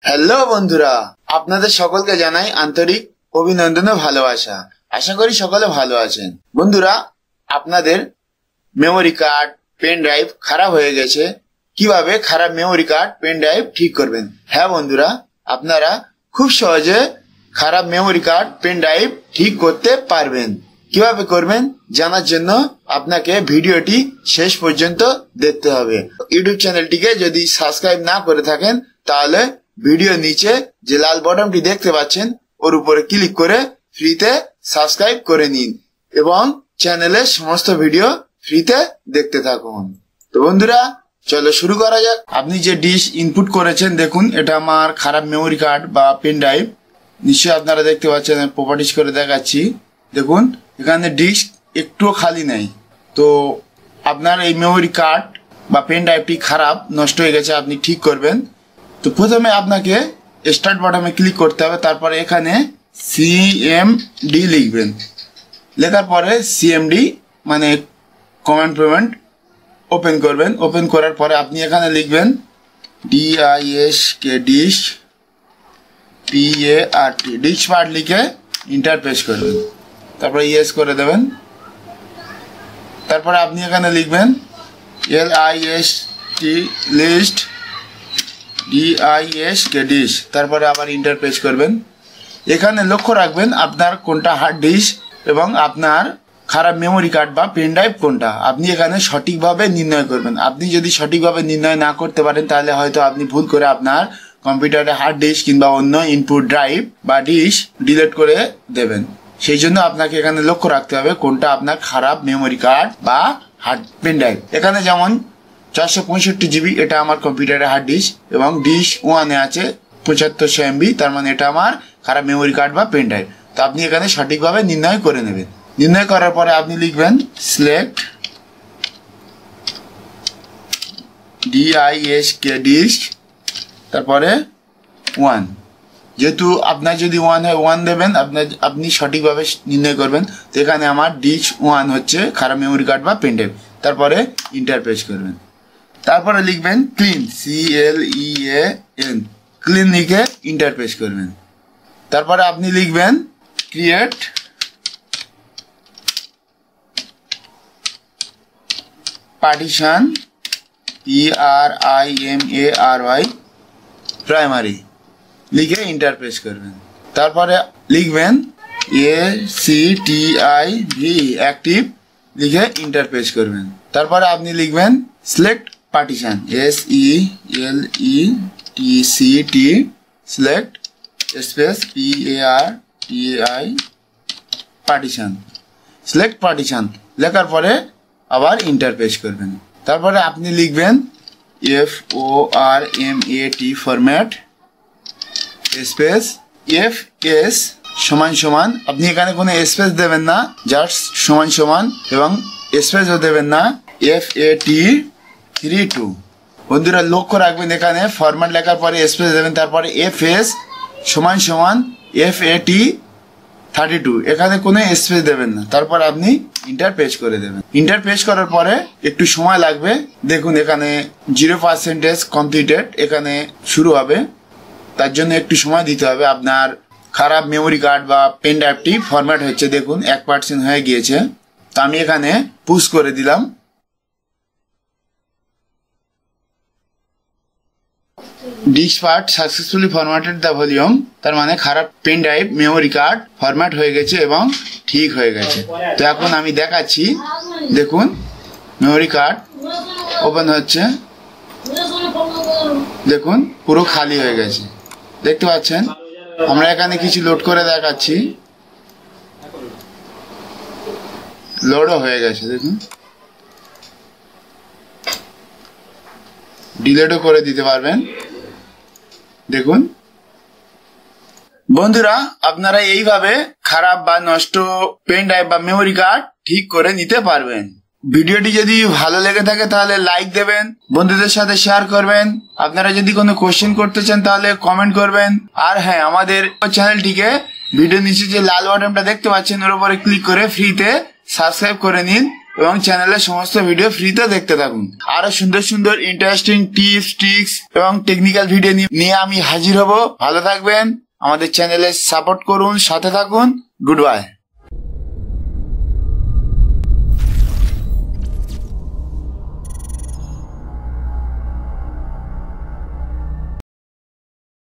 Hello বন্ধুরা, আপনাদের সকলকে জানাই আন্তরিক অভিনন্দন ও ভালোবাসা। আশা করি সকলে ভালো আছেন। বন্ধুরা, আপনাদের মেমোরি কার্ড, পেন ড্রাইভ খারাপ হয়ে গেছে, কিভাবে খারাপ মেমোরি কার্ড, পেন ড্রাইভ ঠিক করবেন? হ্যাঁ বন্ধুরা, আপনারা খুব সহজে খারাপ মেমোরি কার্ড, পেন ড্রাইভ ঠিক করতে পারবেন। কিভাবে করবেন জানার জন্য আপনাকে ভিডিওটি শেষ পর্যন্ত দেখতে হবে। ইউটিউব চ্যানেলটিকে যদি সাবস্ক্রাইব না করে থাকেন তাহলে ভিডিও নিচে যে লাল বটনটি দেখতে পাচ্ছেন ওর উপরে ক্লিক করে ফ্রিতে সাবস্ক্রাইব করে নিন এবং চ্যানেলের সমস্ত ভিডিও ফ্রিতে দেখতে থাকুন। তো বন্ধুরা, চলো শুরু করা যাক। আপনি যে ডিশ ইনপুট করেছেন, দেখুন এটা আমার খারাপ মেমোরি কার্ড বা পেন ড্রাইভ। নিশ্চয়ই আপনারা দেখতে পাচ্ছেন, প্রপার্টিজ করে দেখাচ্ছি। দেখুন এখানে ডিস্ক একটুও খালি নেই। তো আপনার এই মেমোরি কার্ড বা পেন ড্রাইভটি খারাপ, নষ্ট হয়ে গেছে, আপনি ঠিক করবেন। তো প্রথমে আপনাকে স্টার্ট বাটনে ক্লিক করতে হবে। তারপরে এখানে সিএমডি লিখবেন। লেখার পরে সিএমডি মানে কমান্ড পেমেন্ট ওপেন করবেন। ওপেন করার পরে আপনি এখানে লিখবেন ডিআইএসকে ডিশ PART ডিশ পার্ট লিখে ইন্টার প্রেস করবেন। তারপরে ইয়েস করে দেবেন। তারপরে আপনি এখানে লিখবেন LIST লিস্ট DISকে ডিশ, তারপরে আবার ইন্টার প্রেস করবেন। এখানে লক্ষ্য রাখবেন আপনার কোনটা হার্ড ডিস্ক এবং আপনার খারাপ মেমোরি কার্ড বা পেন ড্রাইভ কোনটা, আপনি এখানে সঠিকভাবে নির্ণয় করবেন। আপনি যদি সঠিকভাবে নির্ণয় না করতে পারেন তাহলে হয়তো আপনি ভুল করে আপনার কম্পিউটারে হার্ড ডিস্ক কিংবা অন্য ইনপুট ড্রাইভ বা ডিশ ডিলিট করে দেবেন। সেই জন্য আপনাকে এখানে লক্ষ্য রাখতে হবে কোনটা আপনার খারাপ মেমোরি কার্ড বা হার্ড পেন ড্রাইভ। এখানে যেমন 465 GB, এটা আমার কম্পিউটারে হার্ড ডিস্ক এবং ডিশ 1-এ আছে 7500 MB, তার মানে এটা আমার খারাপ মেমোরি কার্ড বা পেন ড্রাইভ। তো আপনি এখানে সঠিকভাবে নির্ণয় করে নেবেন। নির্ণয় করার পরে আপনি লিখবেন সিলেক্ট DISকে ডিশ, তারপরে 1। যেহেতু আপনার যদি 1 হয় 1 দেবেন, আপনি সঠিকভাবে নির্ণয় করবেন। তো এখানে আমার ডিশ 1 হচ্ছে খারাপ মেমোরি কার্ড বা পেন ড্রাইভ। তারপরে ইন্টার প্রেস করবেন। তারপরে লিখবেন ক্লিন CLEAN ক্লিন লিখে ইন্টার প্রেস করবেন। তারপরে আপনি লিখবেন ক্রিয়েট পার্টিশন PRIMARY প্রাইমারি লিখে ইন্টার প্রেস করবেন। তারপরে লিখবেন ACTIV অ্যাক্টিভ লিখে ইন্টার প্রেস করবেন। তারপরে আপনি লিখবেন select partition SELECT select space PARTI partition select partition লেখার পরে আবার ইন্টার প্রেস করবেন। তারপরে আপনি লিখবেন FORMAT ফরম্যাট স্পেস FS সমান সমান, আপনি এখানে কোনো স্পেস দেবেন না, জাস্ট সমান সমান, এবং স্পেসও দেবেন না, FAT32। বন্ধুরা লক্ষ্য রাখবেন এখানে ফরম্যাট লেখার পরে স্পেস দেবেন, তারপরে FS সমান সমান FAT32, এখানে কোনো স্পেস দেবেন না। তারপর আপনি ইন্টার প্রেস করে দেবেন। ইন্টার প্রেস করার পরে একটু সময় লাগবে। দেখুন এখানে 0% কমপ্লিটেড এখানে শুরু হবে, তার জন্য একটু সময় দিতে হবে। আপনার খারাপ মেমোরি কার্ড বা পেন ড্রাইভটি ফরম্যাট হচ্ছে, দেখুন 1% হয়ে গিয়েছে। তো আমি এখানে পুশ করে দিলাম। Diskpart successfully formatted the volume, তার মানে খারাপ pen drive memory card format হয়ে গেছে এবং ঠিক হয়ে গেছে। তো এখন আমি দেখাচ্ছি, দেখুন মেমোরি কার্ড ওপেন হচ্ছে, দেখুন পুরো খালি হয়ে গেছে, দেখতে পাচ্ছেন। আমরা এখানে কিছু লোড করে দেখাচ্ছি, লোডও হয়ে গেছে, দেখুন ডিলিটও করে দিতে পারবেন। দেখুন বন্ধুরা, আপনারা এইভাবে খারাপ বা নষ্ট পেন ড্রাইভ বা মেমোরি কার্ড ঠিক করে নিতে পারবেন। ভিডিওটি যদি ভালো লেগে থাকে তাহলে লাইক দেবেন, বন্ধুদের সাথে শেয়ার করবেন। আপনারা যদি কোনো কোশ্চেন করতে চান তাহলে কমেন্ট করবেন। আর হ্যাঁ, আমাদের চ্যানেলটিকে ভিডিও নিচে যে লাল বাটনটা দেখতে পাচ্ছেন ওর উপরে ক্লিক করে ফ্রিতে সাবস্ক্রাইব করে নিন। এবং চ্যানেলের সমস্ত ভিডিও ফ্রিতে দেখতে থাকুন। আরো সুন্দর সুন্দর ইন্টারেস্টিং টিপস, ট্রিক্স এবং টেকনিক্যাল ভিডিও নিয়ে আমি হাজির হব। ভালো থাকবেন, আমাদের চ্যানেলে সাপোর্ট করুন, সাথে থাকুন। Good bye.